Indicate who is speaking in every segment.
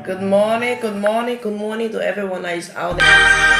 Speaker 1: Good morning, good morning, good morning to everyone that is out there.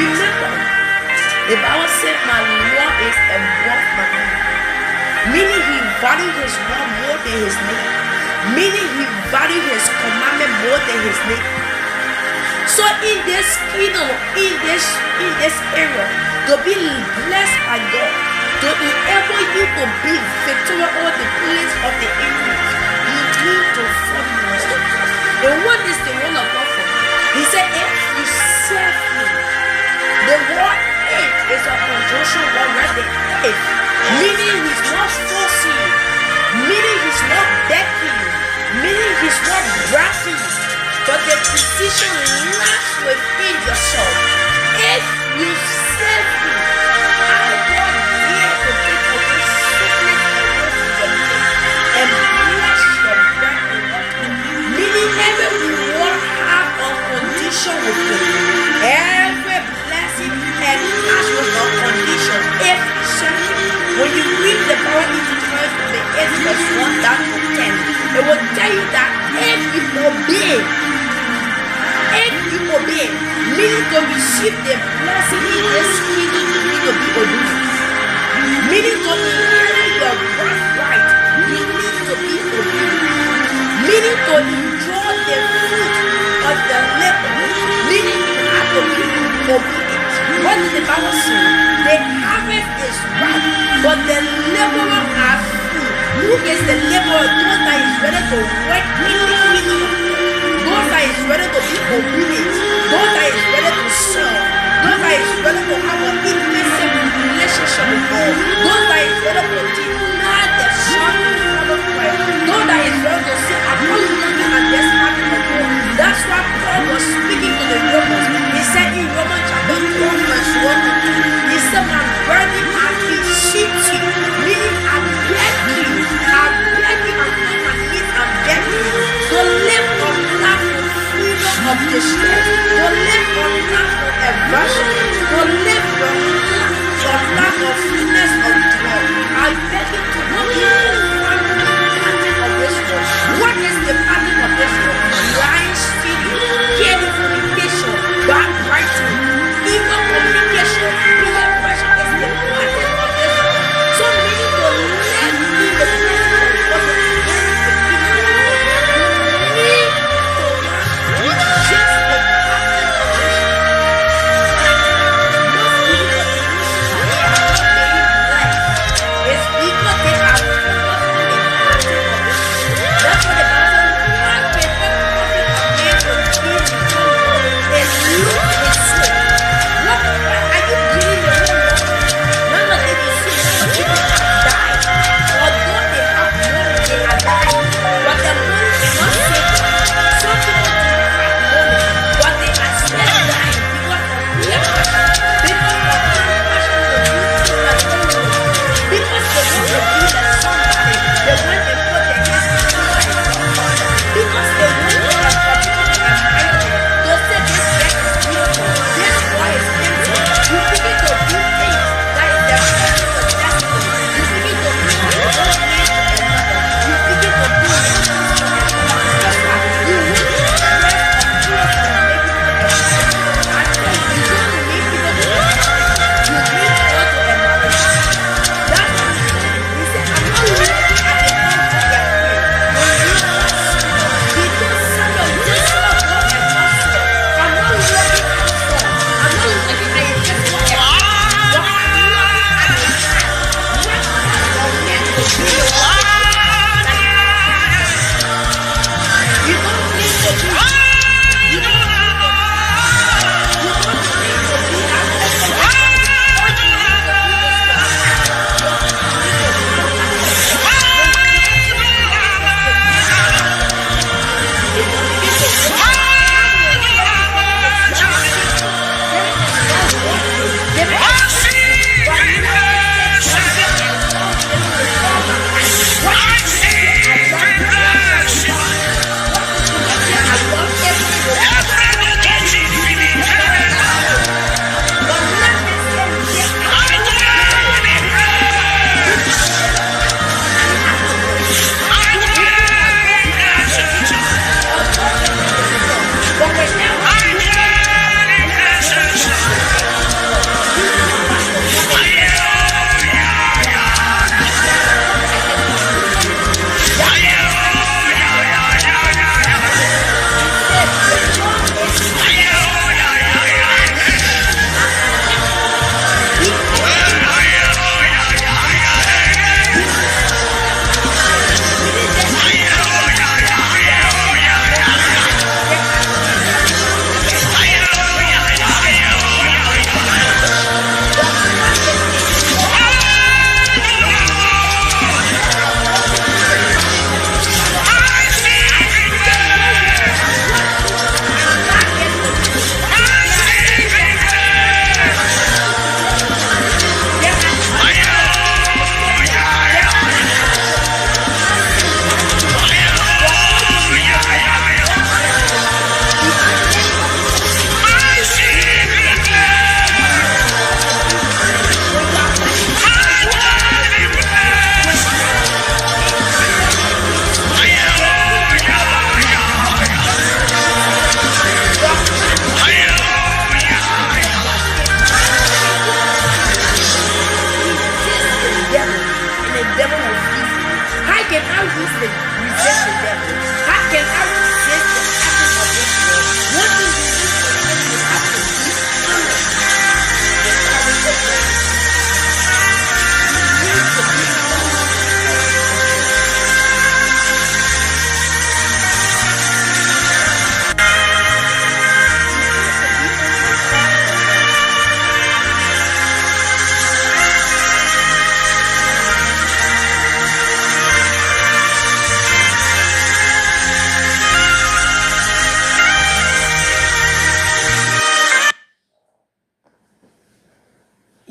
Speaker 1: Remember, the Bible said, my law is above my name. Meaning he valued his law more than his name. Meaning he valued his commandment more than his name. So in this kingdom, in this area, to be blessed by God, to enable you to be victorious over the place of the enemy, you need to follow the instructions. And what is the will of God for you? He said, if you serve me, the word if is a conjunction word right there. If, meaning he's not forcing you, meaning he's not begging you, meaning he's not drafting you, but the decision lies within yourself. If you serve me, I don't dare to take away sickness away from your life and bless your breath. Meaning every reward have a condition with it. Every blessing and has with a condition. If you serve me, when you read the Bible in Deuteronomy from the 8th verse 1 down to 10, it will tell you that if you obey, meaning to receive the blessing in this kingdom, you need to be obedient. Meaning to inherit your birthright, you need to be obedient. Meaning to enjoy the fruit of the labor, meaning you have to be obedient. What did the Bible say? The harvest is ripe, but the laborer are few. Who is the laborer? Those that is ready to work in the kingdom of God. Those that is ready to be obedient. Those that is ready to serve. Those that is ready to have an intimacy relationship with God. Those that is ready to deny the short and follow Christ. Those that is ready to say, I'm not looking at this happen of God. That's why Paul was speaking to the Romans. He said in Romans chapter 12 verse 1 to 2, he said, my burden, I beseech you, meaning I beg you, I'm on my knees, I'm begging you to live a life of freedom of distress, to live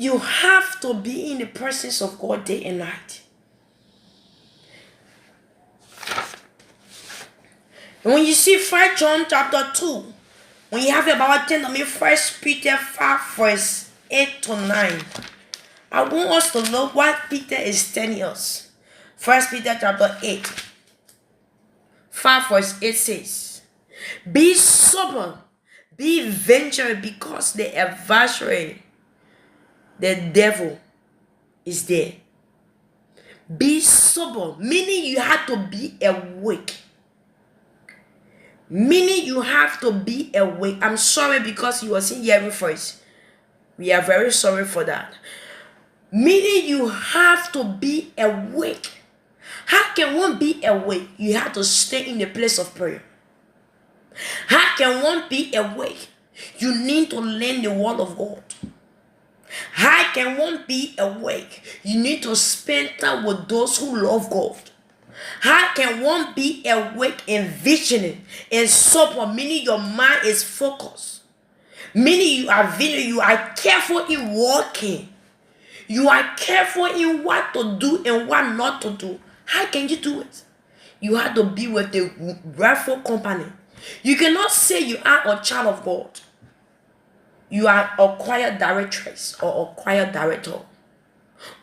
Speaker 1: You have to be in the presence of God day and night. And when you see 1 John chapter 2, when you have your Bible, turn to me, 1 Peter 5 verse 8 to 9. I want us to look what Peter is telling us. 1 Peter chapter 8, 5 verse 8 says, be sober, be vigilant, because the adversary, the devil, is there. Be sober, meaning you have to be awake. Meaning you have to be awake. I'm sorry because you were seeing hearing first. We are very sorry for that. Meaning you have to be awake. How can one be awake? You have to stay in the place of prayer. How can one be awake? You need to learn the word of God. How can one be awake? You need to spend time with those who love God. How can one be awake and vigilant and sober? Meaning your mind is focused. Meaning you are vigilant, you are careful in walking. You are careful in what to do and what not to do. How can you do it? You have to be with the rightful company. You cannot say you are a child of God. You are a choir directress or a choir director.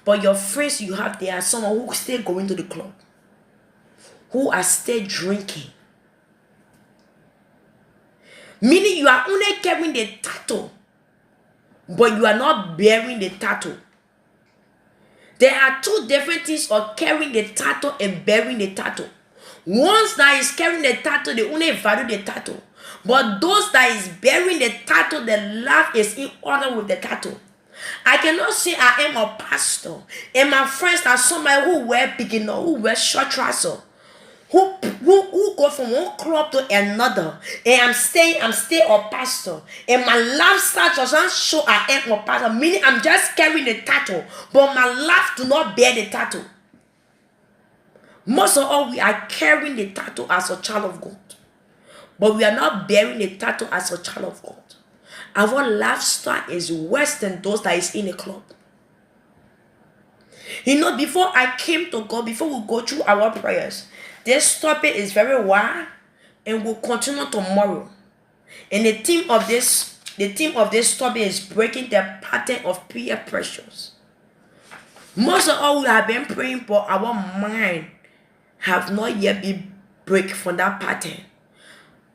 Speaker 1: But your friends you have, they are someone who still going to the club, who are still drinking. Meaning you are only carrying the title, but you are not bearing the title. There are two different things of carrying the title and bearing the title. Ones that is carrying the title, they only value the title. But those that is bearing the title, their life is in order with the title. I cannot say I am a pastor and my friends are somebody who wear beginner, who wear short trousers, who go from one club to another, and I'm still a pastor, and my lifestyle doesn't show I am a pastor, meaning I'm just carrying the title, but my life do not bear the title. Most of all, we are carrying the title as a child of God, but we are not bearing the title as a child of God. Our lifestyle is worse than those that is in a club. You know, before I came to God, before we go through our prayers, this topic is very wide and will continue tomorrow. And the theme of this topic is breaking the pattern of peer pressures. Most of all, we have been praying, but our mind have not yet been break from that pattern.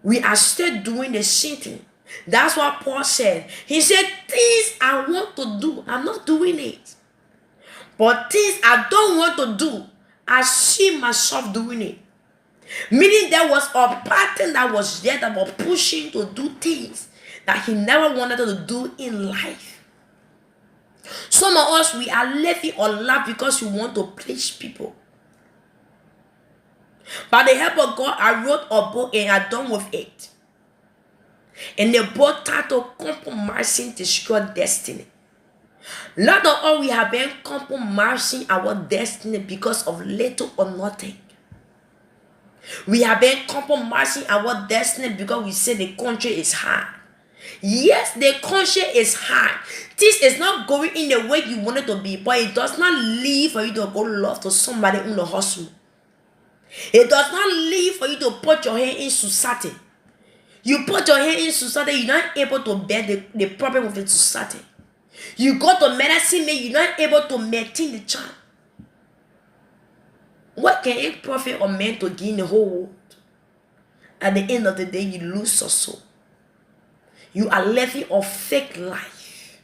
Speaker 1: We are still doing the same thing. That's what Paul said. He said, things I want to do, I'm not doing it. But things I don't want to do, I see myself doing it. Meaning there was a pattern that was there that was pushing to do things that he never wanted to do in life. Some of us, we are living our life because we want to please people. By the help of God, I wrote a book and I'm done with it. And the book titled Compromising Destroy Destiny. Not of all, we have been compromising our destiny because of little or nothing. We have been compromising our destiny because we say the country is hard. Yes, the country is hard. This is not going in the way you want it to be, but it does not leave for you to go love to somebody in the hustle. It does not leave for you to put your hand in society. You put your hand in society, you're not able to bear the problem of the society. You go to medicine, you're not able to maintain the child. What can it profit a man to gain the whole world? At the end of the day, you lose your soul. You are living a fake life.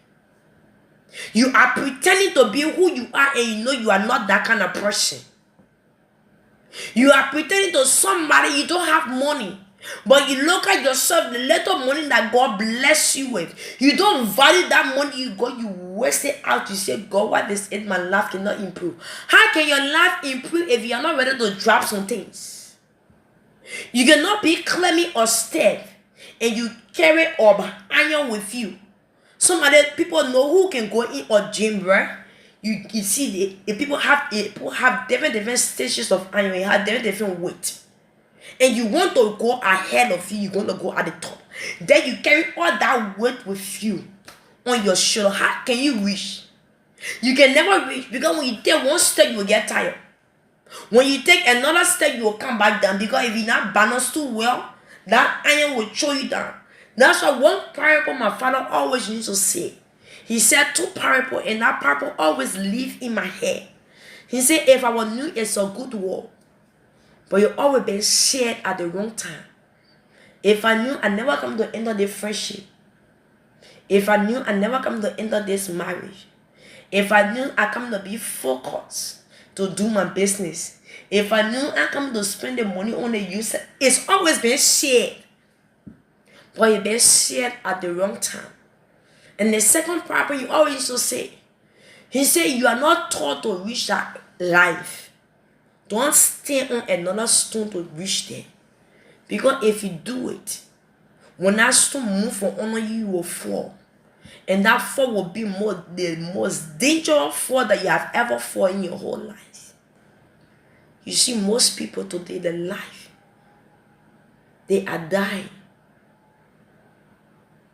Speaker 1: You are pretending to be who you are, and you know you are not that kind of person. You are pretending to somebody, you don't have money. But you look at yourself, the little money that God bless you with, you don't value that money you got, you waste it out. You say, God, what is it? My life cannot improve. How can your life improve if you are not ready to drop some things? You cannot be claiming or step and you carry up iron with you. Some other people know who can go in or gym, right? You see, the people have different stages of iron, they have different weight. And you want to go ahead of you, you want to go at the top. Then you carry all that weight with you on your shoulder. How can you reach? You can never reach, because when you take one step, you will get tired. When you take another step, you will come back down, because if you're not balanced too well, that iron will throw you down. That's why one parable my father always used to say. He said 2 parables, and that parable always live in my head. He said, if I knew it's a good word, but you always been shared at the wrong time. If I knew I never come to enter the friendship. If I knew I never come to enter this marriage. If I knew I come to be focused to do my business. If I knew I come to spend the money on the user. It's always been shared. But it's been shared at the wrong time. And the second parable, you always used to say, he said, you are not taught to reach that life. Don't stand on another stone to reach there. Because if you do it, when that stone move from under you, you will fall. And that fall will be the most dangerous fall that you have ever fallen in your whole life. You see, most people today, their life, they are dying.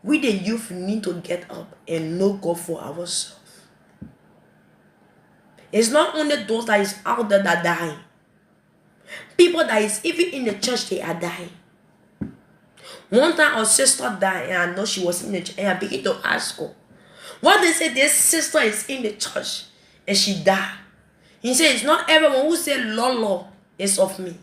Speaker 1: We the youth need to get up and know God for ourselves. It's not only those that is out there that are dying. People that is even in the church, they are dying. One time our sister died, and I know she was in the church, and I began to ask her, what they say this sister is in the church and she died. He said, it's not everyone who say Lord is of me.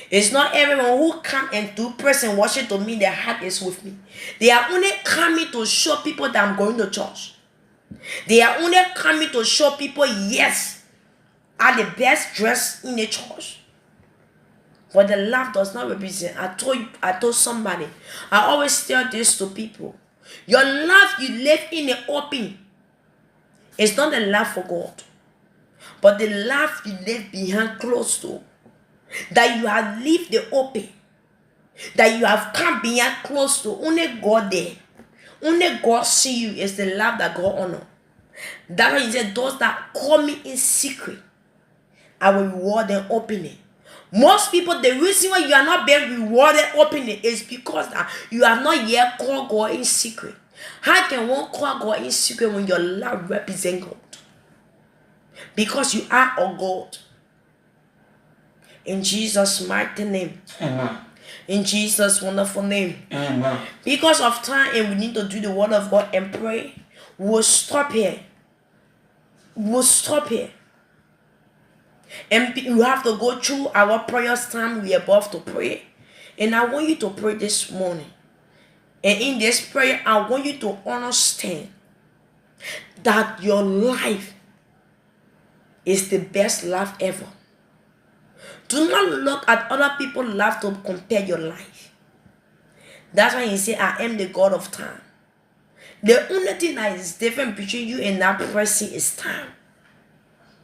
Speaker 1: It's not everyone who come and do praise and worship to me, their heart is with me. They are only coming to show people that I'm going to church. They are only coming to show people, yes, I'm the best dressed in the church. But the laugh does not represent. I told somebody, I always tell this to people. Your laugh you live in the open. It's not the laugh for God. But the laugh you live behind closed door. That you have lived the open. That you have come behind closed door. Only God there. Only God see you is the laugh that God honor. That's why he said, those that call me in secret, I will reward them openly. Most people, the reason why you are not being rewarded openly is because that you have not yet called God in secret. How can one call God in secret when your life represents God? Because you are a God. In Jesus' mighty name.
Speaker 2: Amen.
Speaker 1: In Jesus' wonderful name.
Speaker 2: Amen.
Speaker 1: Because of time and we need to do the word of God and pray, we'll stop here. We'll stop here. And you have to go through our prayers time we are about to pray. And I want you to pray this morning. And in this prayer, I want you to understand that your life is the best life ever. Do not look at other people's life to compare your life. That's why he said, I am the God of time. The only thing that is different between you and that person is time.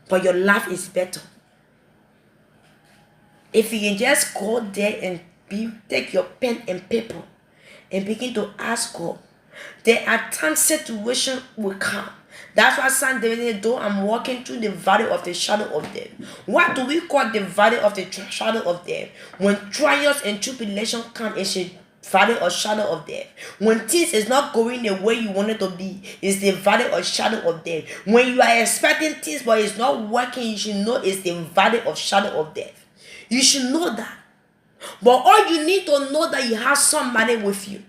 Speaker 1: But your life is better. If you can just go there and take your pen and paper and begin to ask God, there are times situation will come. That's why Psalm David, though I'm walking through the valley of the shadow of death. What do we call the valley of the shadow of death? When trials and tribulation come, it's a valley or shadow of death. When things is not going the way you want it to be, it's the valley or shadow of death. When you are expecting things but it's not working, you should know it's the valley of shadow of death. You should know that. But all you need to know that you have somebody with you.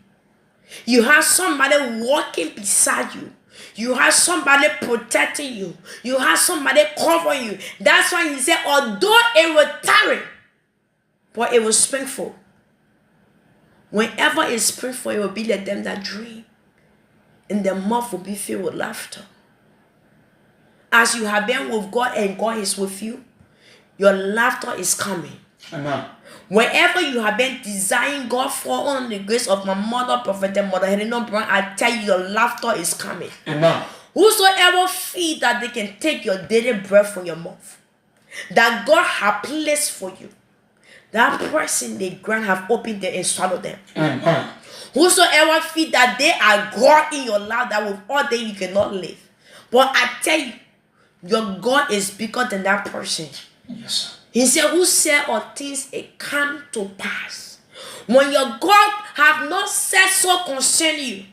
Speaker 1: You have somebody walking beside you. You have somebody protecting you. You have somebody covering you. That's why he said, although it will tarry, but it will spring forth. Whenever it springs forth, it will be like them that dream. And their mouth will be filled with laughter. As you have been with God and God is with you, your laughter is coming.
Speaker 2: Amen.
Speaker 1: Wherever you have been desiring God for, on the grace of my mother, Prophetess Mother Helena Brown, I tell you, your laughter is coming.
Speaker 2: Amen.
Speaker 1: Whosoever feel that they can take your daily breath from your mouth, that God has placed for you, that person, the ground have opened them and swallowed them.
Speaker 2: Amen.
Speaker 1: Whosoever feel that they are God in your life, that with all day you cannot live. But I tell you, your God is bigger than that person.
Speaker 2: Yes, sir.
Speaker 1: He said, who said all things it come to pass. When your God have not said so concerning you,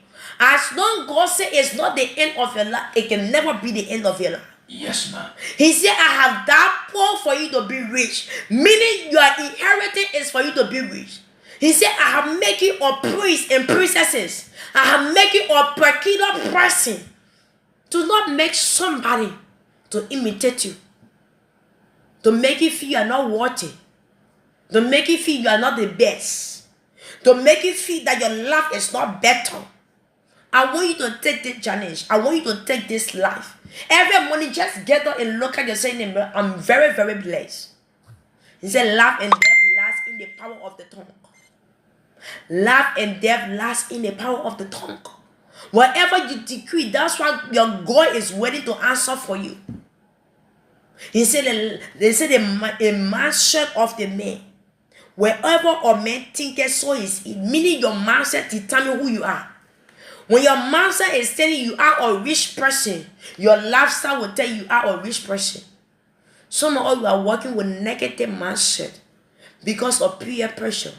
Speaker 1: As long God said it's not the end of your life, it can never be the end of your life.
Speaker 2: Yes, ma'am.
Speaker 1: He said, I have that poor for you to be rich. Meaning your inheritance is for you to be rich. He said, I have made you a priest and princesses. I have made you a peculiar person. To not make somebody to imitate you. To make you feel you are not worthy. To make you feel you are not the best. To make you feel that your life is not better. I want you to take this challenge. I want you to take this life. Every morning, just get up and look at yourself and say, I'm very, very blessed. He said, life and death lies in the power of the tongue. Life and death lies in the power of the tongue. Whatever you decree, that's why your God is ready to answer for you. He said, they said a mindset of the man. Wherever a man thinketh, so is it. Meaning your mindset determines who you are. When your mindset is telling you are a rich person, your lifestyle will tell you are a rich person. Some of you are working with negative mindset because of peer pressure.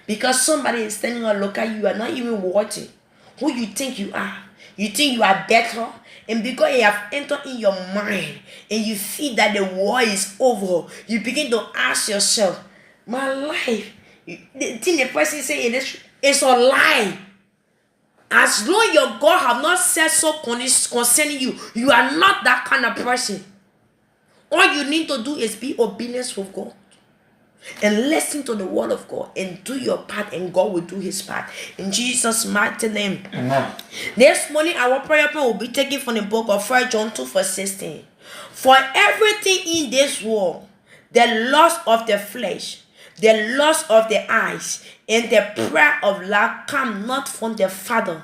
Speaker 1: Because somebody is telling you, look at you, are not even worthy. Who you think you are. You think you are better. And because you have entered in your mind and you feel that the war is over, you begin to ask yourself, my life, the thing the person is saying is a lie. As long as your God have not said so concerning you, you are not that kind of person. All you need to do is be obedient with God. And listen to the word of God. And do your part. And God will do his part. In Jesus' mighty name.
Speaker 2: Amen.
Speaker 1: This morning our prayer point will be taken from the book of 1 John 2 verse 16. For everything in this world, the lust of the flesh, the lust of the eyes, and the pride of life come not from the Father,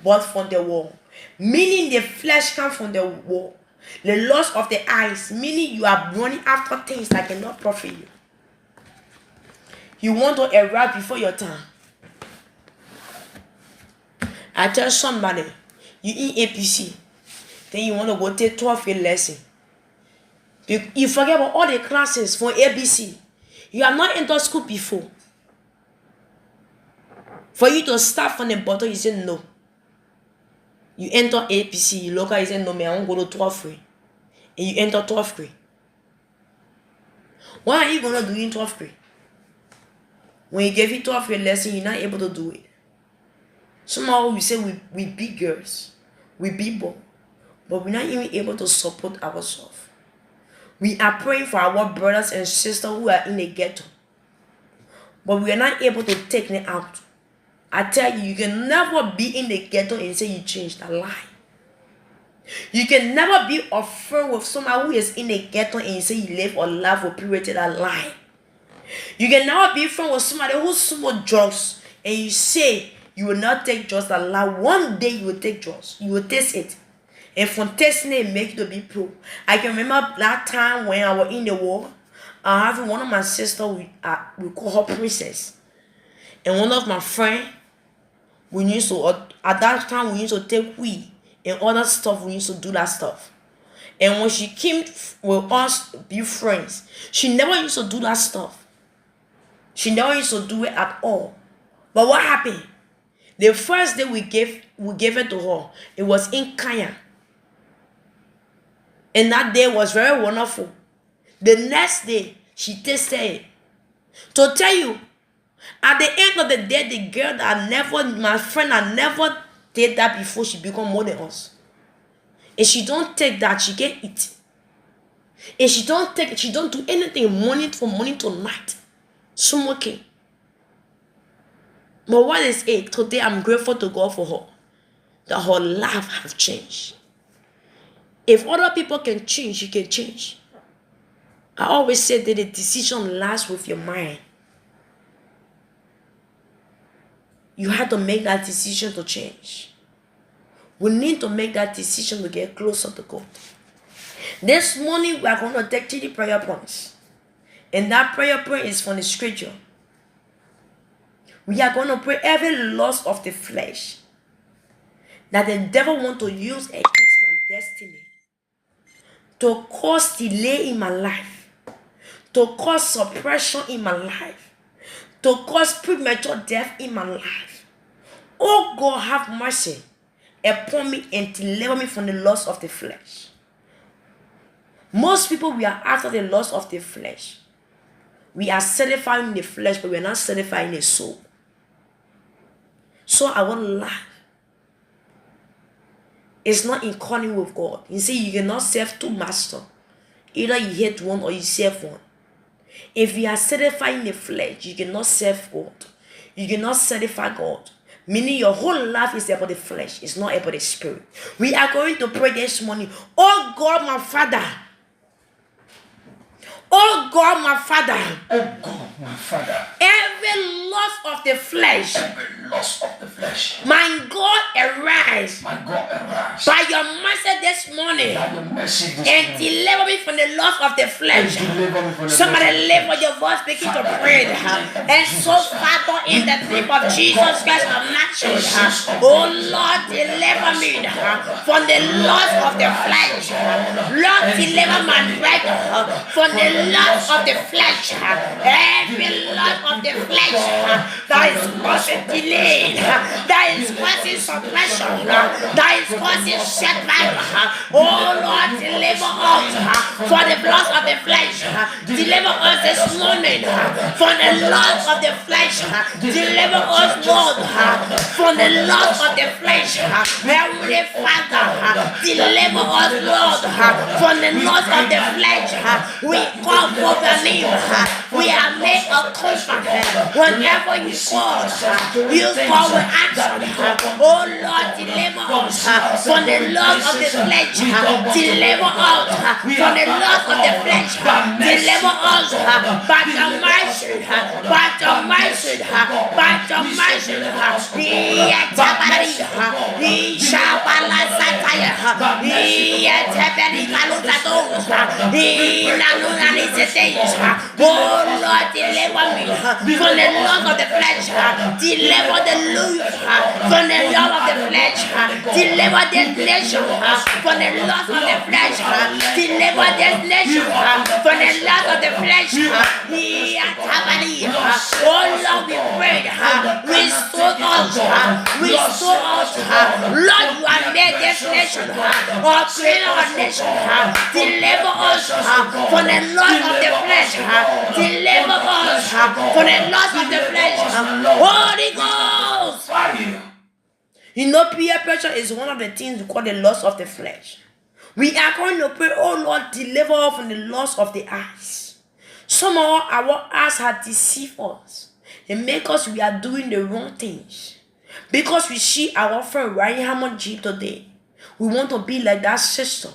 Speaker 1: but from the world. Meaning the flesh comes from the world. The lust of the eyes, meaning you are running after things that cannot profit you. You want to arrive before your time. I tell somebody, you in APC, then you want to go take 12-year lesson. You forget about all the classes for ABC. You have not entered school before. For you to start from the bottom, you say no. You enter APC, you look at it, you say no, man, I won't go to 12th grade. And you enter 12th grade. What are you going to do in 12th grade? When you give you 12th grade lesson, you're not able to do it. Somehow we say we be girls, we be boys, but we're not even able to support ourselves. We are praying for our brothers and sisters who are in the ghetto, but we are not able to take them out. I tell you, you can never be in the ghetto and say you changed. A lie. You can never be a friend with someone who is in the ghetto and say you live a life of purity. A lie. You can never be friend with somebody who smokes drugs and you say you will not take drugs. A lie. One day you will take drugs. You will taste it. And from tasting it, make you to be pro. I can remember that time when I was in the war. I have one of my sisters, we call her Princess. And one of my friends, we used to, at that time, we used to take weed and other stuff, we used to do that stuff. And when she came with us, be friends, she never used to do that stuff. She never used to do it at all. But what happened? The first day we gave it to her, it was in Kenya. And that day was very wonderful. The next day, she tasted it. To tell you, at the end of the day, the girl my friend that never did that before, she become more than us. And she don't take that, she can't eat. And she don't take it, she don't do anything morning to night. Smoking. But what is it? Today I'm grateful to God for her. That her life have changed. If other people can change, you can change. I always say that the decision lies with your mind. You have to make that decision to change. We need to make that decision to get closer to God. This morning we are going to take 3 prayer points. And that prayer point is from the scripture. We are going to pray every lust of the flesh that the devil want to use against my destiny, to cause delay in my life, to cause suppression in my life, to cause premature death in my life. Oh God, have mercy upon me and deliver me from the lust of the flesh. Most people, we are after the lust of the flesh. We are satisfying the flesh, but we are not satisfying the soul. So our life is not in calling with God. You see, you cannot serve two masters. Either you hate one or you serve one. If you are satisfying the flesh, you cannot serve God. You cannot satisfy God. Meaning your whole life is about the flesh. It's not about the spirit. We are going to pray this morning. Oh God, my Father. Oh God, my Father.
Speaker 2: Oh God, my Father.
Speaker 1: Every lust of the flesh.
Speaker 2: Every lust of the flesh.
Speaker 1: My God, arise.
Speaker 2: My God, arise.
Speaker 1: By your mercy this morning.
Speaker 2: By your mercy this
Speaker 1: and
Speaker 2: morning.
Speaker 1: deliver me from the lust of the flesh. Somebody lift with your voice, begin to pray. And so, Father, in the name of Jesus Christ of Nazareth, oh Lord, deliver me from the lust of the flesh. Lord, deliver my brother from the lust of the flesh. Every lust of the flesh that is causing delay, that is causing suppression, that is causing setback. Oh Lord, deliver us from the lust of the flesh. Deliver us this morning from the lust of the flesh. Deliver us, Lord, from the lust of the flesh. Heavenly Father, deliver us, Lord, from the lust of the flesh. We call for the name. We have made a covenant. Whenever you call with action. Oh Lord, deliver us from the lust of the flesh. Deliver us from the lust of the flesh. Deliver us by the mercy. By the mercy. By the mercy. Oh Lord, deliver me from the lust of the flesh. Deliver the loose from the lust of the flesh. Deliver this nation from the lust of the flesh. Deliver this nation from the lust of the flesh. Oh Lord, we pray. Restore us. Restore us. Lord, you have made this nation or created our nation. Deliver us from the lust of the flesh. Deliver us from the lust of the flesh. Holy Ghost. You know, peer pressure is one of the things we call the lust of the flesh. We are going to pray, oh Lord, deliver us from the lust of the eyes. Some of our eyes have deceived us and make us we are doing the wrong things. Because we see our friend Ryan Hammond G today, we want to be like that sister.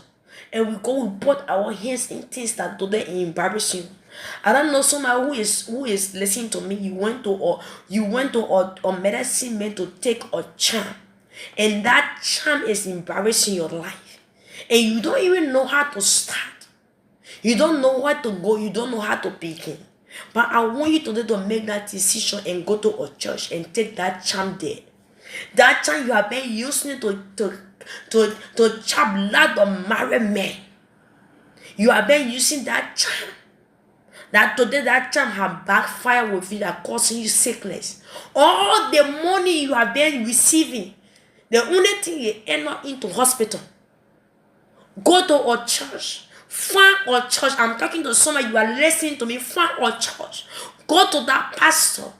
Speaker 1: And we go, we put our hands in things that today are embarrassing. I don't know somebody who is listening to me. You went to a medicine man to take a charm, and that charm is embarrassing your life, and you don't even know how to start. You don't know where to go. You don't know how to begin. But I want you today to make that decision and go to a church and take that charm there. That charm you have been using to chop lot of married men. You have been using that charm. That today that charm have backfired with you, that causing you sickness. All the money you have been receiving, the only thing you end up into hospital. Go to a church. Find a church. I'm talking to somebody, you are listening to me. Find a church. Go to that pastor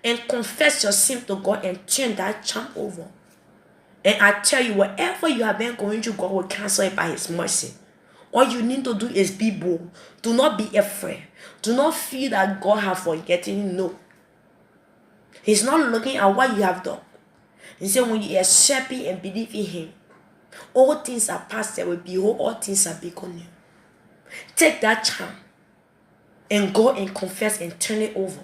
Speaker 1: and confess your sin to God and turn that charm over. And I tell you, whatever you have been going through, God will cancel it by His mercy. All you need to do is be bold. Do not be afraid. Do not feel that God has forgotten you. No. He's not looking at what you have done. He said, when you accept Him and believe in Him, all things are past away. Behold, all things are become new. Take that charm and go and confess and turn it over.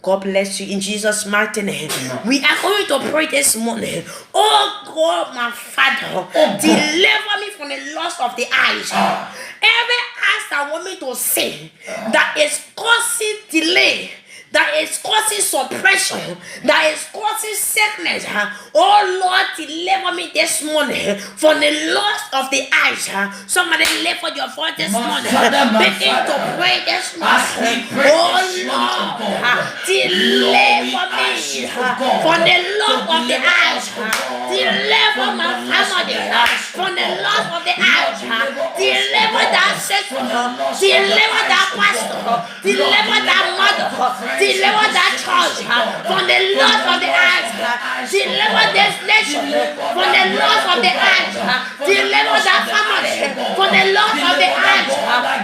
Speaker 1: God bless you in Jesus' mighty name. We are going to pray this morning. Oh God, my Father, deliver me from the lust of the eyes. Every eyes that want me to sin, that is causing delay, that is causing suppression, that is causing sickness. Oh Lord, deliver me this morning from the lust of the eyes. Somebody lift up your voice this morning. Begin to pray this morning. Oh Lord, deliver me from the lust of the eyes. Deliver my family from the lust of the eyes. Deliver that sister. Deliver that pastor. Deliver that mother. Deliver that church from the lust of the eyes. Deliver this nation from the lust of the eyes. Deliver that family from the lust of the eyes.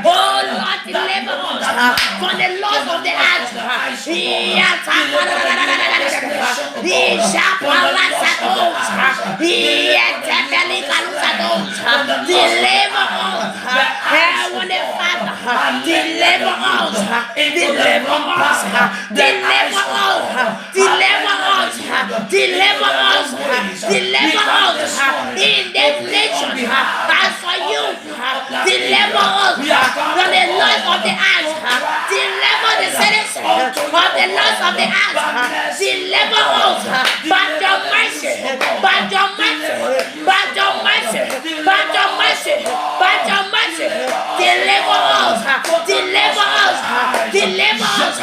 Speaker 1: Oh Lord, deliver us from the lust of the eyes. Deliver us, Heavenly Father. Deliver us, deliver us, deliver us, deliver us, deliver us, deliver us in this nation. As for you, deliver us from the lust of the eyes. Deliver the citizens from the lust of the eyes. Deliver us by your mercy, by your mercy, by your mercy, by your mercy, by your mercy. Deliver us, deliver us, deliver us.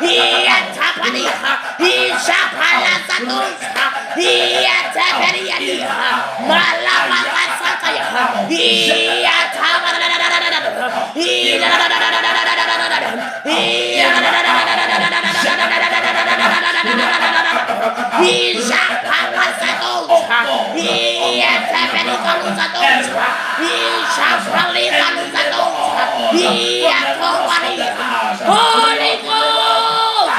Speaker 1: He atapani, he shapala satos, he atapani, malama sataya, he atapani, he shapala satos, he atapani satos, he shapali satos, he atapani. Holy Ghost.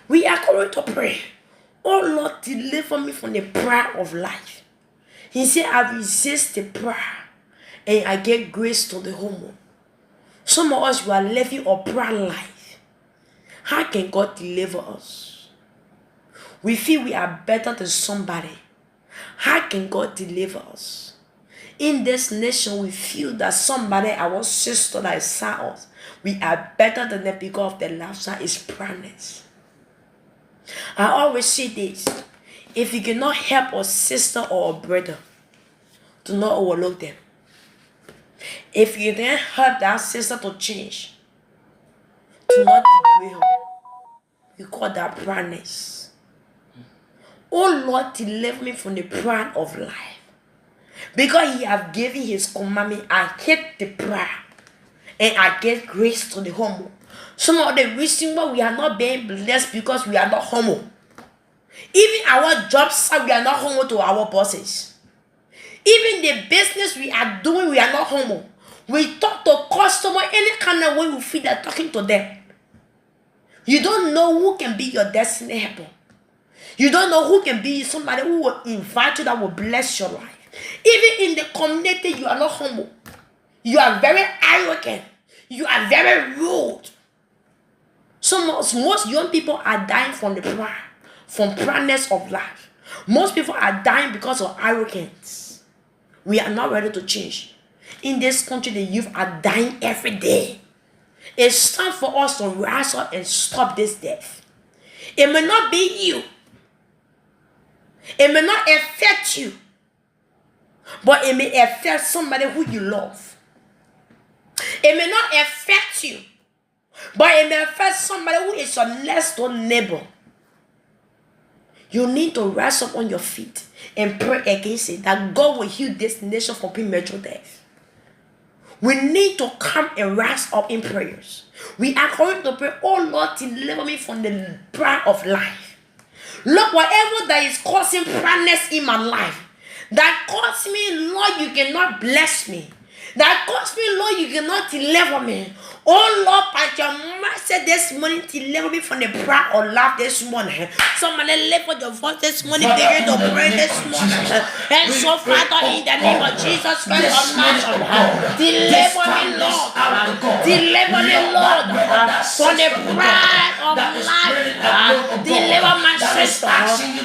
Speaker 1: We are going to pray. Oh Lord, deliver me from the pride of life. He said, I resist the pride and I get grace to the humble. Some of us, we are living a proud life. How can God deliver us? We feel we are better than somebody. How can God deliver us? In this nation, we feel that somebody, our sister that is beside us, we are better than them because of the lifestyle is proudness. I always say this: if you cannot help a sister or a brother, do not overlook them. If you then help that sister to change, do not degrade her. We call that proudness. Oh Lord, deliver me from the pride of life. Because He has given His commandment, I hate the pride and I give grace to the humble. Some of the reason why we are not being blessed because we are not humble. Even our jobs, we are not humble to our bosses. Even the business we are doing, we are not humble. We talk to customer any kind of way we feel that talking to them. You don't know who can be your destiny helper. You don't know who can be somebody who will invite you that will bless your life. Even in the community, you are not humble. You are very arrogant. You are very rude. Most young people are dying from the pride, from proudness of life. Most people are dying because of arrogance. We are not ready to change. In this country, the youth are dying every day. It's time for us to rise up and stop this death. It may not be you. It may not affect you. But it may affect somebody who you love. It may not affect you. But it may affect somebody who is your next door neighbor. You need to rise up on your feet and pray against it, that God will heal this nation from premature death. We need to come and rise up in prayers. We are going to pray, oh Lord, deliver me from the pride of life. Lord, whatever that is causing proudness in my life, that caused me, Lord, you cannot bless me. That caused me, Lord, you cannot deliver me. Oh Lord, by your mercy this morning, deliver me from the pride of life this morning. Somebody lift up your voice this morning, begin to pray this morning. And so, Father, in the name of Jesus Christ of Nazareth, deliver me, Lord. Deliver me, Lord, from the pride of life. Deliver my sister.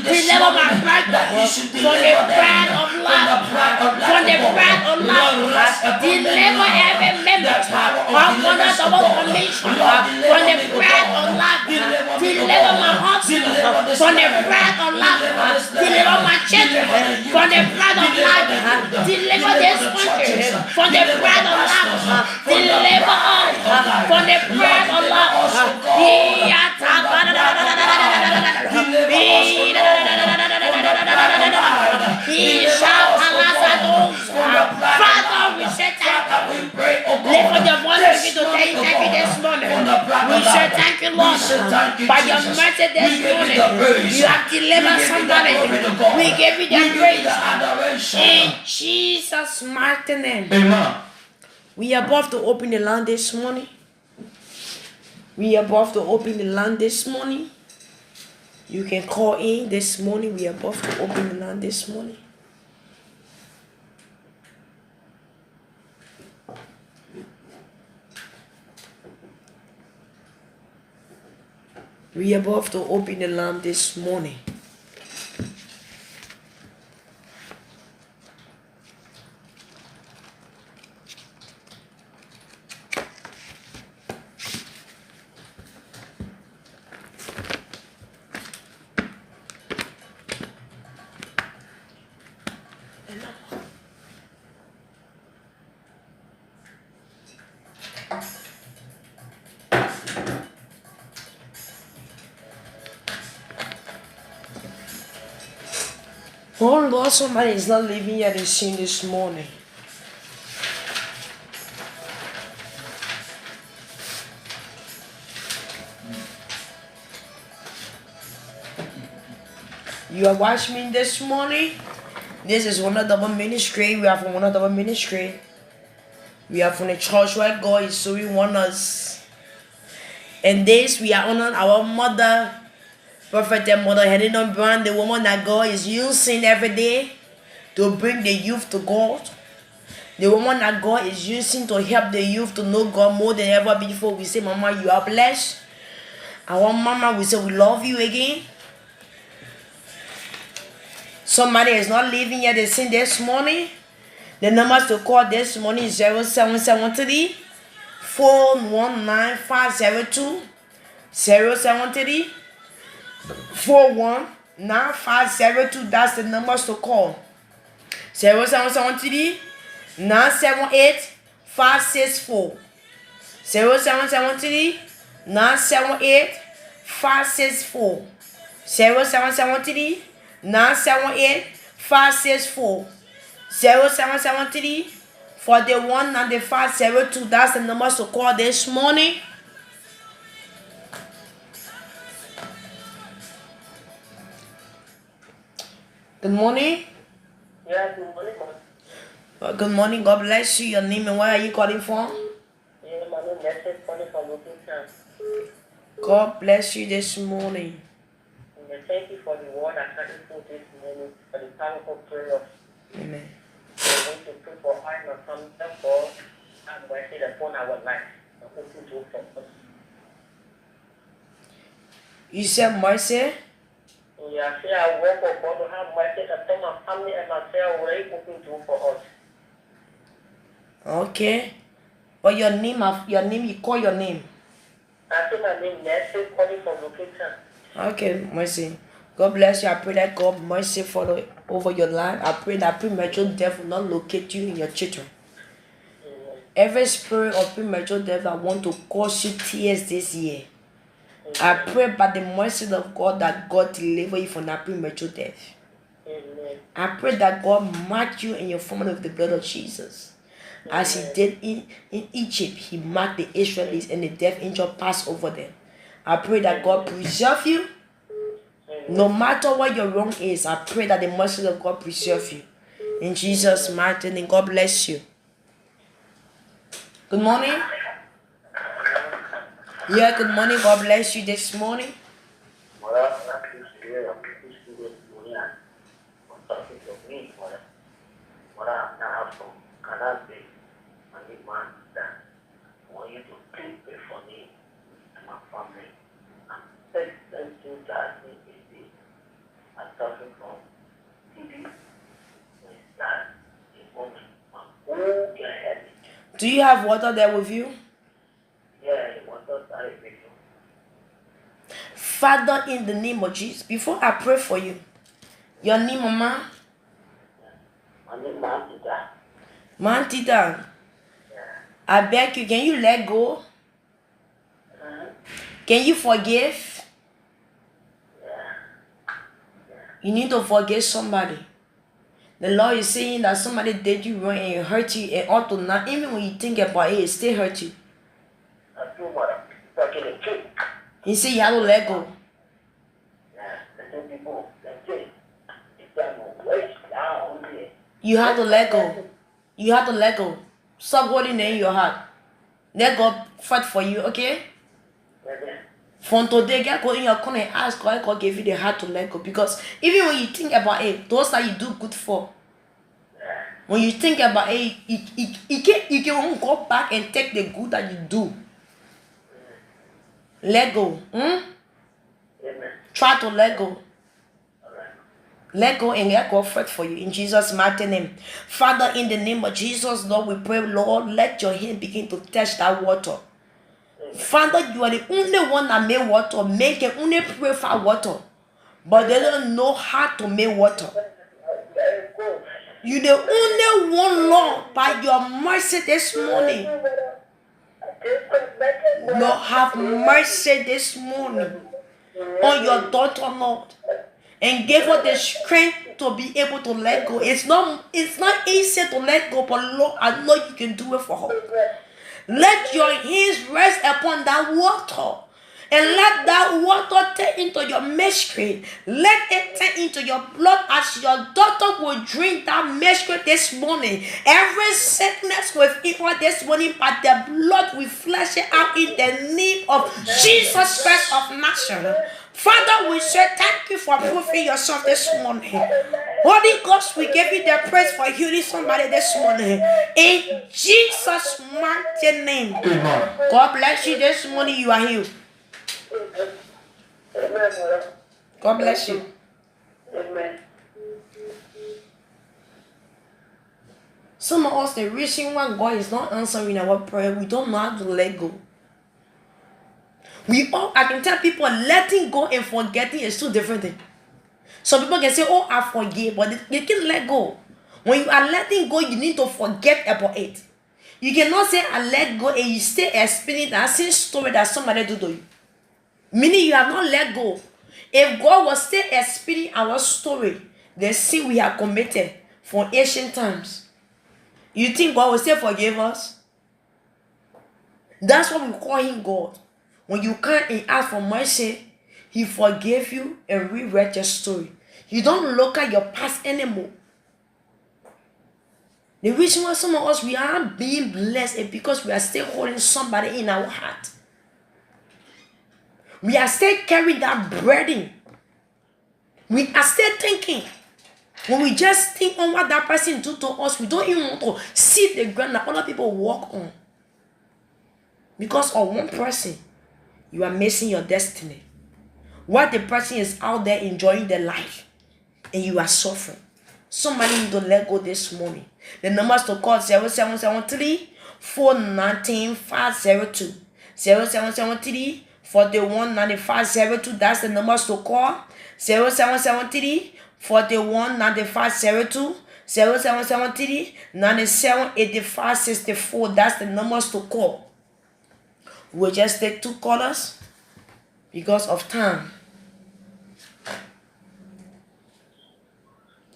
Speaker 1: Deliver my brother from the pride of life. From the pride of life. Deliver every member upon us our foundation, from the breath of life, deliver my husband, from the breath of life, deliver my children, from the breath of life, deliver this country, from the breath of life, deliver us, from the breath of life. Father, we say thank you. Lift up your voice and begin to thank you this morning. We say thank you, Lord. By your mercy this morning, you have delivered somebody. We give you the praise. In Jesus' mighty name.
Speaker 2: Amen.
Speaker 1: We are about to open the land this morning. We are about to open the land this morning. You can call in this morning. We are about to open the land this morning. We are about to open the land this morning. Oh Lord, somebody is not living yet the scene this morning. You are watching me this morning. This is one of the ministry. We are from one of the ministry. We are from the church where God is showing wonders. And this we are honoring our mother, Prophet Mother Helen Brown, the woman that God is using every day to bring the youth to God. The woman that God is using to help the youth to know God more than ever before. We say, Mama, you are blessed. Our mama, we say, we love you again. Somebody is not living yet. They sing this morning. The numbers to call this morning is 0773 419 502 073 419-502. That's the numbers to call. 0773 978 564. 0773 978 564. 0773 978 564. 0773 419502. That's the numbers to call this morning. Good morning.
Speaker 3: Yeah, good morning,
Speaker 1: Good morning. God bless you. Your name and where are you calling from?
Speaker 3: yeah, my name is calling from Location.
Speaker 1: God bless you this morning.
Speaker 3: Thank you for the word I can put this morning for the powerful prayer.
Speaker 1: Amen.
Speaker 3: We're going to pray for I and something for and mercy upon our life. I'm going to do for us.
Speaker 1: You said mercy?
Speaker 3: Yeah, I say I work for God to have mercy upon my family and myself. What are you going to do for us?
Speaker 1: Okay. But your name, you call your name.
Speaker 3: I say my name is calling from Location.
Speaker 1: Okay, mercy. God bless you. I pray that God mercy follow over your life. I pray that premature death will not locate you and your children. Every spirit of premature death that want to cause you tears this year, I pray by the mercy of God that God deliver you from that premature death.
Speaker 3: Amen.
Speaker 1: I pray that God mark you and your family with the blood of Jesus. As he did in Egypt, he marked the Israelites and the death angel passed over them. I pray that God preserve you. No matter what your wrong is, I pray that the mercy of God preserve you. In Jesus' mighty name, God bless you. Good morning. Yeah, good morning. God bless you this morning. Do you have water there with you? Father, in the name of Jesus, before I pray for you, your name, Mama?
Speaker 3: My name Mantita.
Speaker 1: Mantita, I beg you, can you let go? Can you forgive? You need to forgive somebody. The Lord is saying that somebody did you wrong and it hurt you, and ought to not, even when you think about it, it still hurt you. He said you have to let go. You have to let go. You have to let go. Stop holding it in your heart. Let God fight for you, okay? From today, get go in your corner and ask God, God give you the heart to let go. Because even when you think about it, those that you do good for, when you think about it, you can go back and take the good that you do. Let go. Try to let go. Let go and let God fight for you in Jesus' mighty name. Father, in the name of Jesus, Lord, we pray, Lord, let your hand begin to touch that water. Father, you are the only one that made water. Make it only purify water. But they don't know how to make water. You're the only one, Lord, by your mercy this morning. Lord, have mercy this morning on your daughter, Lord. And give her the strength to be able to let go. It's not easy to let go, but Lord, I know you can do it for her. Let your hands rest upon that water. And let that water turn into your mystery. Let it turn into your blood as your daughter will drink that mystery this morning. Every sickness within her this morning, by the blood we flesh it out in the name of Jesus Christ of Nazareth. Father, we say thank you for proving yourself this morning. Holy Ghost, we give you the praise for healing somebody this morning. In Jesus' mighty name.
Speaker 2: Amen.
Speaker 1: God bless you this morning. You are healed. God bless you.
Speaker 3: Amen.
Speaker 1: Some of us, the reason why God is not answering our prayer, we don't know how to let go. I can tell people letting go and forgetting is two different things. Some people can say, oh, I forgive, but they can't let go. When you are letting go, you need to forget about it. You cannot say, I let go, and you stay explaining that same story that somebody do to you. Meaning you have not let go. If God was still explaining our story, the sin we have committed from ancient times, you think God will still forgive us? That's what we call him God. When you come and ask for mercy, he forgave you and rewrite your story. You don't look at your past anymore. The reason why some of us, we aren't being blessed is because we are still holding somebody in our heart. We are still carrying that burden. We are still thinking. When we just think on what that person do to us, we don't even want to see the ground that other people walk on. Because of one person, you are missing your destiny. While the person is out there enjoying their life, and you are suffering. Somebody need to let go this morning. The numbers to call 0773 419 502. 0773 41 95 02. That's the numbers to call. 0773 41 95 02. 0773 97 85 64. That's the numbers to call. We'll just take 2 callers because of time.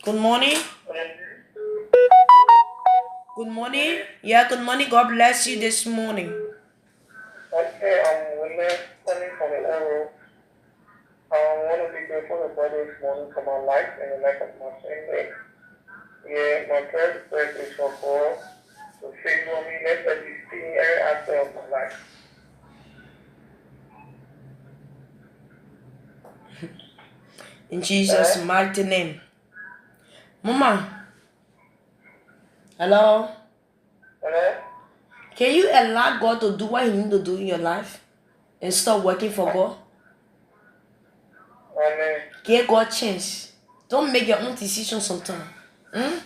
Speaker 1: Good morning. Good morning. Yeah, good morning. God bless you this morning.
Speaker 3: Okay, we're coming from the arrow. I want to be grateful for this morning for my life and the life of my family. Yeah, my prayer request is for God to favor me. Let me see every aspect of my life.
Speaker 1: In Jesus' mighty name. Mama. Hello?
Speaker 3: Hello?
Speaker 1: Can you allow God to do what he needs to do in your life and stop working for God?
Speaker 3: Amen.
Speaker 1: Give God a chance. Don't make your own decision sometimes.
Speaker 3: Amen.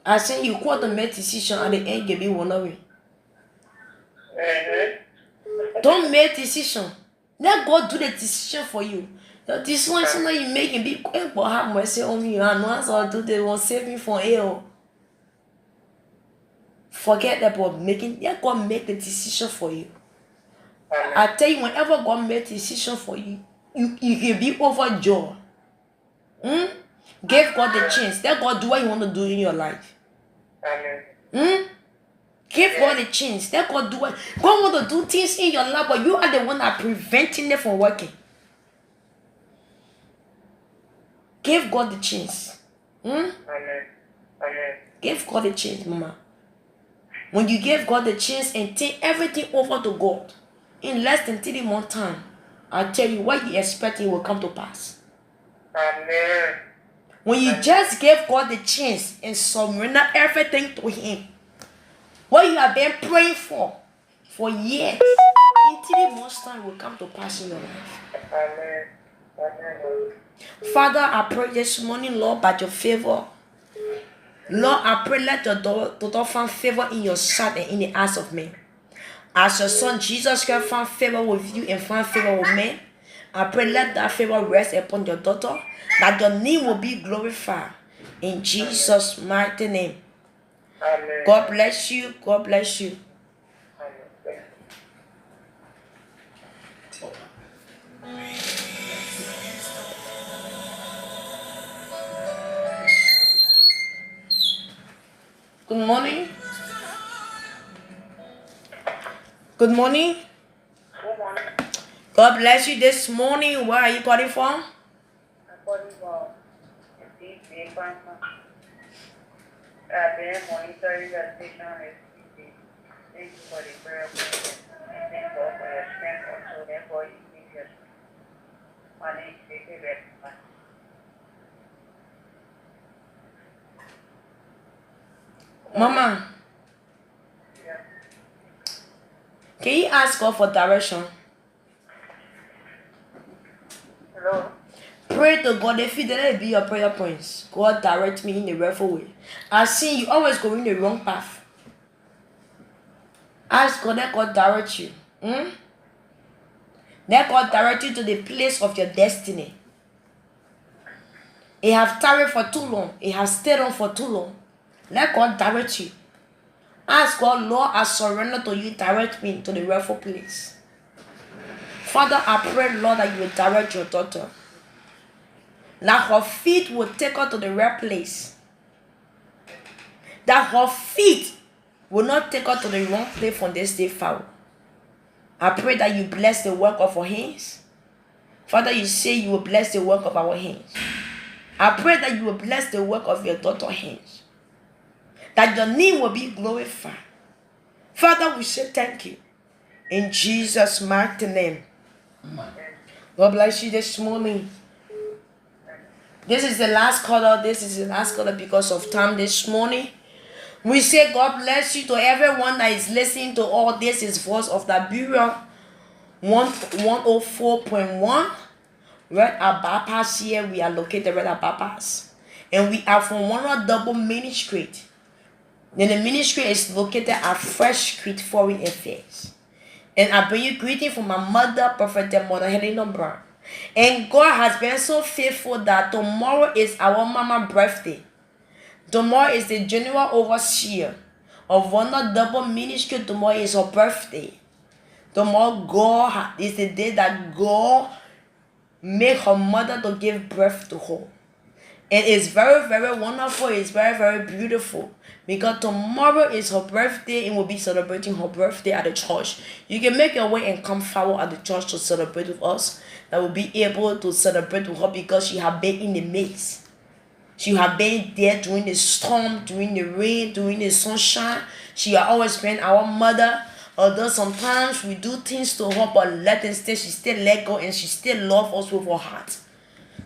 Speaker 1: I say you quote to make decision at the end you be wondering.
Speaker 3: Mm-hmm.
Speaker 1: Don't make decision Let God do the decision for you. The decision that you making, be quick, but have mercy on me. I know as I do, they will save me from hell. Forget about making. Let God make the decision for you. I tell you, whenever God makes a decision for you, you can be overjoyed. Give God the chance. Let God do what He want to do in your life.
Speaker 3: Amen.
Speaker 1: Give God a chance. Let God do what God want to do things in your life, but you are the one that preventing it from working. Give God the chance.
Speaker 3: Amen. Amen.
Speaker 1: Give God a chance, Mama. When you give God the chance and take everything over to God, in less than 3 months time, I tell you what you expecting will come to pass.
Speaker 3: Amen.
Speaker 1: When you just give God the chance and surrender everything to Him, what you have been praying for years, in 3 months time will come to pass in your life.
Speaker 3: Amen. Amen.
Speaker 1: Father, I pray this morning, Lord, by your favor. Lord, I pray let your daughter find favor in your sight and in the eyes of men. As your son Jesus Christ found favor with you and find favor with men, I pray let that favor rest upon your daughter, that your name will be glorified. In Jesus' mighty name.
Speaker 3: Amen.
Speaker 1: God bless you. God bless you.
Speaker 3: Amen.
Speaker 1: Good morning. Good morning.
Speaker 3: Good morning.
Speaker 1: God bless you this morning. Where are you calling from?
Speaker 3: I'm calling from the big bank. I've been monitoring the station every day. Thank you for the prayer. Thank God for your strength also. Therefore, you give your money to take it back.
Speaker 1: Mama,
Speaker 3: Yeah.
Speaker 1: can you ask God for direction?
Speaker 3: Hello.
Speaker 1: Pray to God. If you let it be your prayer points, God direct me in the rightful way. I see you always going the wrong path. Ask God, let God direct you. Let God direct you to the place of your destiny. It have tarried for too long. It has stayed on for too long. Let God direct you. Ask God, Lord, I surrender to you. Direct me to the rightful place. Father, I pray, Lord, that you will direct your daughter. That her feet will take her to the right place. That her feet will not take her to the wrong place from this day forward. I pray that you bless the work of her hands. Father, you say you will bless the work of our hands. I pray that you will bless the work of your daughter's hands. That your name will be glorified. Father, we say thank you. In Jesus' mighty name. God bless you this morning. This is the last caller. This is the last caller because of time this morning. We say God bless you to everyone that is listening to all this. Is Voice of Liberia 104.1. Red Bypass here. We are located Red Bypass. And we are from 100 Main Street. Then the ministry is located at Fresh Street, Foreign Affairs. And I bring you greeting from my mother, Prophet Mother Helena Brown. And God has been so faithful that tomorrow is our mama birthday. Tomorrow is the general overseer of Double Ministry. Tomorrow is her birthday. Tomorrow God is the day that God made her mother to give birth to her. And it's very, very wonderful. It's very, very beautiful. Because tomorrow is her birthday and we'll be celebrating her birthday at the church. You can make your way and come forward at the church to celebrate with us. That will be able to celebrate with her because she has been in the midst. She has been there during the storm, during the rain, during the sunshine. She has always been our mother. Although sometimes we do things to her, but let her stay, she still let go and she still loves us with her heart.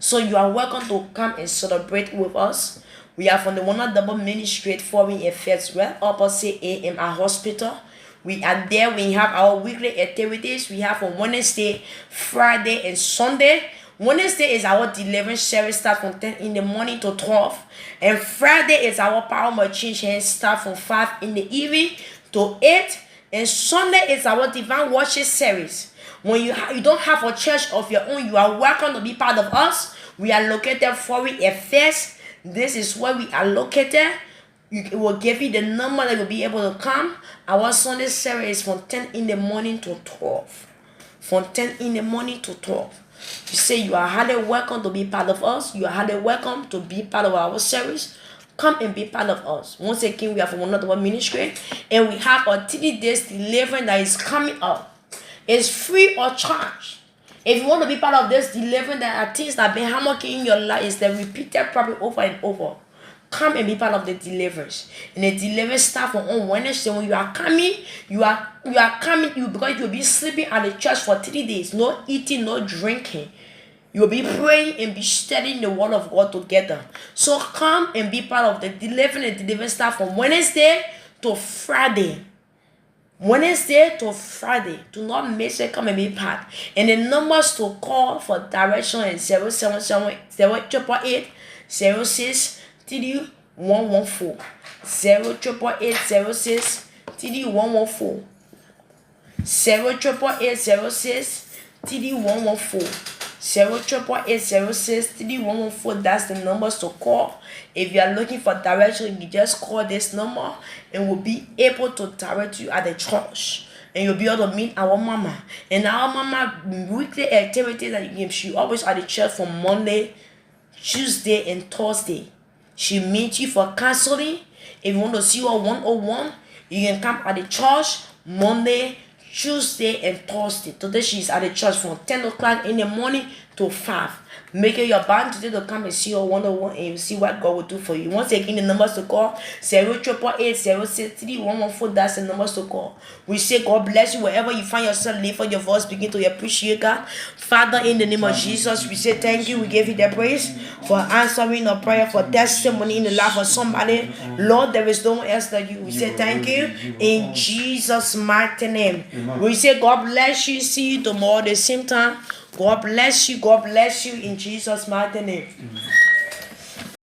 Speaker 1: So you are welcome to come and celebrate with us. We are from the 100 Main Street, Foreign Affairs, right opposite AMR Hospital. We are there. We have our weekly activities. We have on Wednesday, Friday, and Sunday. Wednesday is our deliverance service, start from 10 in the morning to 12. And Friday is our Power Machine Hands, start from 5 in the evening to 8. And Sunday is our Divine Worship Service. When you don't have a church of your own, you are welcome to be part of us. We are located for FS. This is where we are located. It will give you the number that you'll be able to come. Our Sunday service is from 10 in the morning to 12. From 10 in the morning to 12. You say you are highly welcome to be part of us. You are highly welcome to be part of our service. Come and be part of us. Once again, we are from another ministry, and we have a 3 days deliverance that is coming up. It's free of charge. If you want to be part of this deliverance, there are things that have been hammering in your life, is the repeated problem over and over. Come and be part of the deliverance. And the deliverance starts on Wednesday. When you are coming, because you will be sleeping at the church for 3 days. No eating, no drinking. You will be praying and be studying the word of God together. So come and be part of the deliverance. The deliverance starts from Wednesday to Friday. Wednesday to Friday. Do not miss it. Come and be part. And the numbers to call for direction is 077 06 3114. 08806 3114. 08806 3114. 08806 3114. That's the numbers to call. If you are looking for direction, you just call this number and we'll be able to direct you at the church. And you'll be able to meet our mama. And our mama weekly activities that she always at the church from Monday, Tuesday, and Thursday. She meets you for counseling. If you want to see her 101, you can come at the church Monday, Tuesday, and Thursday. Today she's at the church from 10 o'clock in the morning to 5. Make it your band today to come and see your 101 and you see what God will do for you. Once again, the numbers to call 088063114. That's the numbers to call. We say God bless you wherever you find yourself. Lift up your voice, begin to appreciate God. Father, in the name of Jesus, we say thank you. We give you the praise for answering our prayer, for testimony in the life of somebody. Lord, there is no one else like you. We say thank you in Jesus' mighty name. We say God bless you. See you tomorrow at the same time. God bless you. God bless you in Jesus' mighty name.